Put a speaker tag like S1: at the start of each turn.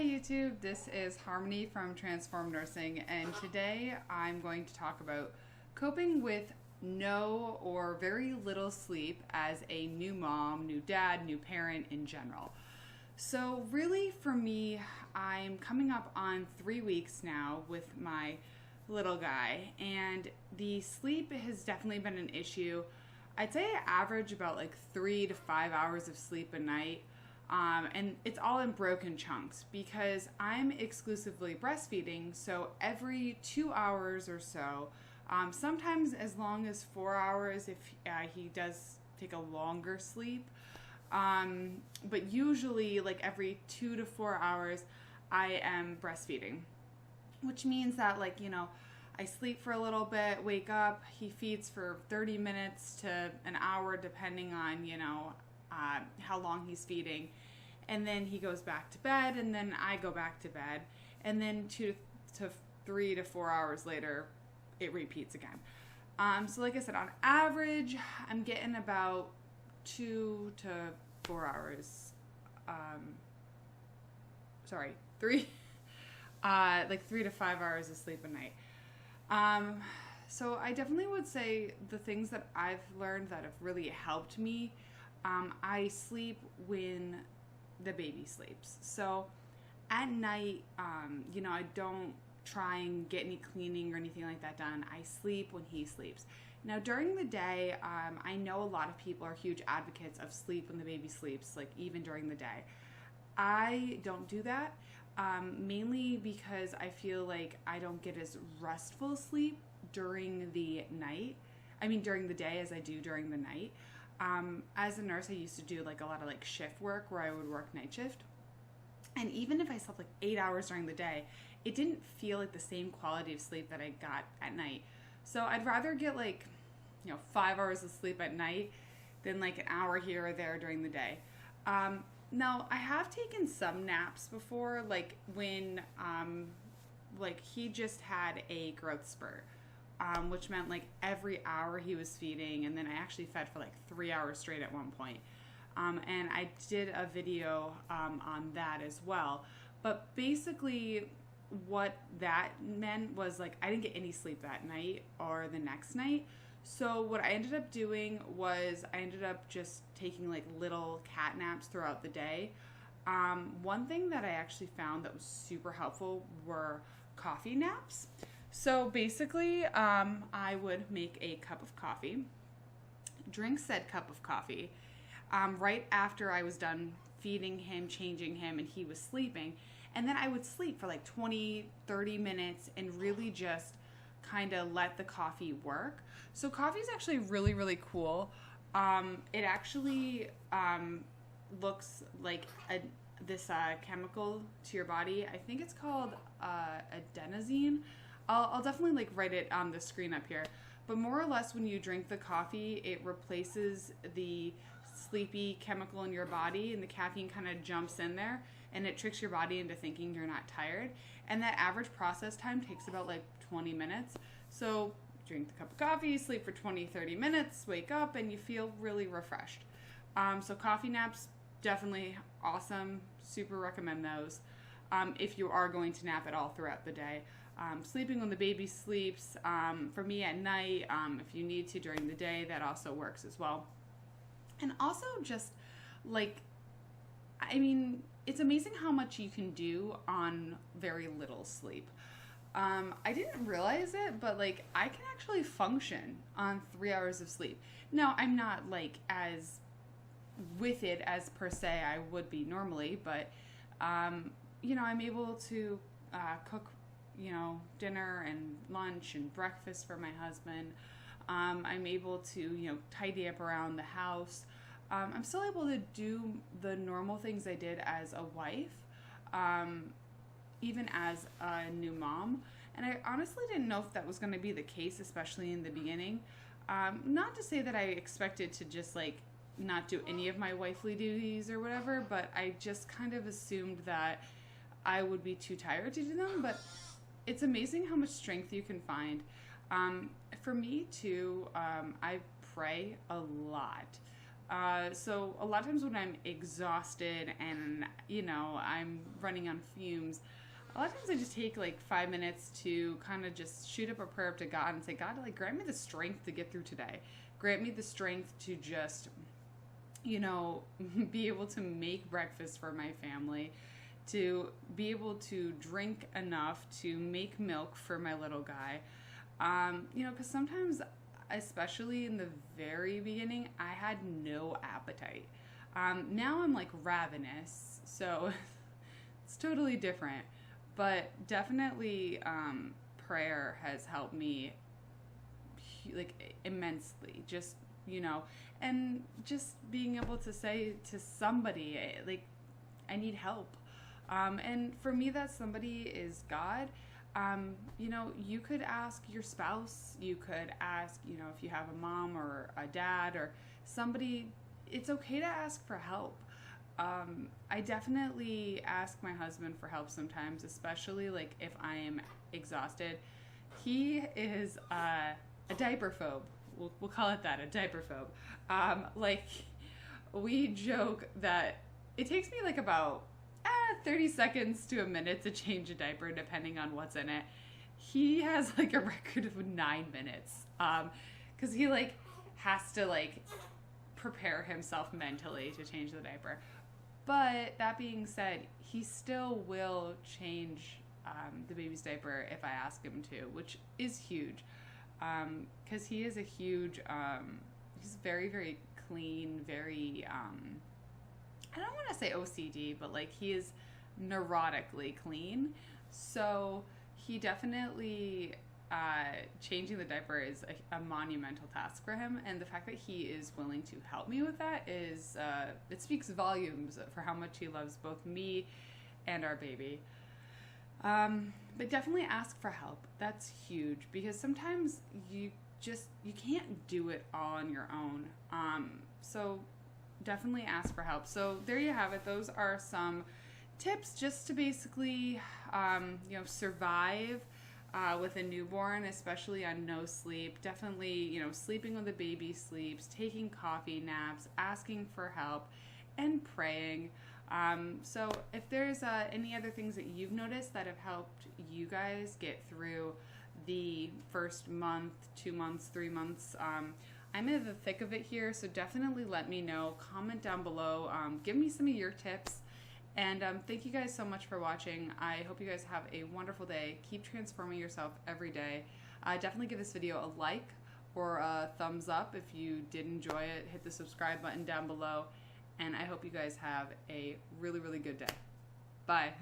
S1: YouTube, this is Harmony from Transform Nursing, and today I'm going to talk about coping with no or very little sleep as a new mom, new dad, new parent in general. So really for me, I'm coming up on 3 weeks now with my little guy, and the sleep has definitely been an issue. I'd say I average about like 3 to 5 hours of sleep a night. And it's all in broken chunks because I'm exclusively breastfeeding. So every 2 hours or so, sometimes as long as 4 hours if he does take a longer sleep. But usually like every 2 to 4 hours, I am breastfeeding, which means that I sleep for a little bit, wake up, he feeds for 30 minutes to an hour, depending on, how long he's feeding. And then he goes back to bed, and then I go back to bed. And then 2 to 3 to 4 hours later, it repeats again. So like I said, on average, I'm getting about 2 to 4 hours. Three, like 3 to 5 hours of sleep a night. So I definitely would say the things that I've learned that have really helped me, I sleep when the baby sleeps. So at night, I don't try and get any cleaning or anything like that done. I sleep when he sleeps. Now during the day, I know a lot of people are huge advocates of sleep when the baby sleeps, like even during the day. I don't do that, mainly because I feel like I don't get as restful sleep during the day as I do during the night. As a nurse, I used to do like a lot of like shift work where I would work night shift. And even if I slept like 8 hours during the day, it didn't feel like the same quality of sleep that I got at night. So I'd rather get 5 hours of sleep at night than like an hour here or there during the day. Now I have taken some naps before, like when, he just had a growth spurt. Which meant like every hour he was feeding, and then I actually fed for like 3 hours straight at one point. And I did a video on that as well. But basically what that meant was like I didn't get any sleep that night or the next night. So what I ended up doing was I ended up just taking like little cat naps throughout the day. One thing that I actually found that was super helpful were coffee naps. So basically, I would make a cup of coffee, drink said cup of coffee, right after I was done feeding him, changing him, and he was sleeping. And then I would sleep for like 20, 30 minutes and really just kind of let the coffee work. So coffee is actually really, really cool. It actually looks like this chemical to your body. I think it's called adenosine. I'll definitely write it on the screen up here. But more or less when you drink the coffee, it replaces the sleepy chemical in your body, and the caffeine kind of jumps in there and it tricks your body into thinking you're not tired. And that average process time takes about 20 minutes. So drink the cup of coffee, sleep for 20, 30 minutes, wake up, and you feel really refreshed. So coffee naps, definitely awesome. Super recommend those if you are going to nap at all throughout the day. Sleeping when the baby sleeps, for me at night, if you need to during the day, that also works as well. And also just it's amazing how much you can do on very little sleep. I didn't realize it, but I can actually function on 3 hours of sleep. Now, I'm not as with it as per se I would be normally, but I'm able to cook dinner and lunch and breakfast for my husband. I'm able to, tidy up around the house. I'm still able to do the normal things I did as a wife, even as a new mom. And I honestly didn't know if that was going to be the case, especially in the beginning. Not to say that I expected to just not do any of my wifely duties or whatever, but I just kind of assumed that I would be too tired to do them. But it's amazing how much strength you can find. For me too, I pray a lot. So a lot of times when I'm exhausted and, I'm running on fumes, a lot of times I just take like 5 minutes to kind of just shoot up a prayer up to God and say, God, like, grant me the strength to get through today. Grant me the strength to just, be able to make breakfast for my family, to be able to drink enough to make milk for my little guy. Because sometimes, especially in the very beginning, I had no appetite. Now I'm like ravenous, so it's totally different. But definitely, prayer has helped me like immensely. Just, and just being able to say to somebody, like, I need help. And for me, that somebody is God. You could ask your spouse, you could ask, if you have a mom or a dad or somebody, it's okay to ask for help. I definitely ask my husband for help sometimes, especially like if I am exhausted. He is a diaper phobe. We'll call it that, a diaper phobe. Like, we joke that it takes me like about 30 seconds to a minute to change a diaper, depending on what's in it. He has like a record of 9 minutes, because he like has to like prepare himself mentally to change the diaper. But that being said, he still will change the baby's diaper if I ask him to, which is huge, because he is a huge, he's very, very clean, very, I don't want to say OCD, but like he is neurotically clean. So he definitely, changing the diaper is a monumental task for him. And the fact that he is willing to help me with that is, it speaks volumes for how much he loves both me and our baby. But definitely ask for help. That's huge, because sometimes you can't do it all on your own. So definitely ask for help. So there you have it. Those are some tips just to basically, survive with a newborn, especially on no sleep. Definitely, sleeping when the baby sleeps, taking coffee naps, asking for help, and praying. So if there's any other things that you've noticed that have helped you guys get through the first month, 2 months, 3 months, I'm in the thick of it here, so definitely let me know. Comment down below. Give me some of your tips. And thank you guys so much for watching. I hope you guys have a wonderful day. Keep transforming yourself every day. Definitely give this video a like or a thumbs up if you did enjoy it. Hit the subscribe button down below. And I hope you guys have a really, really good day. Bye.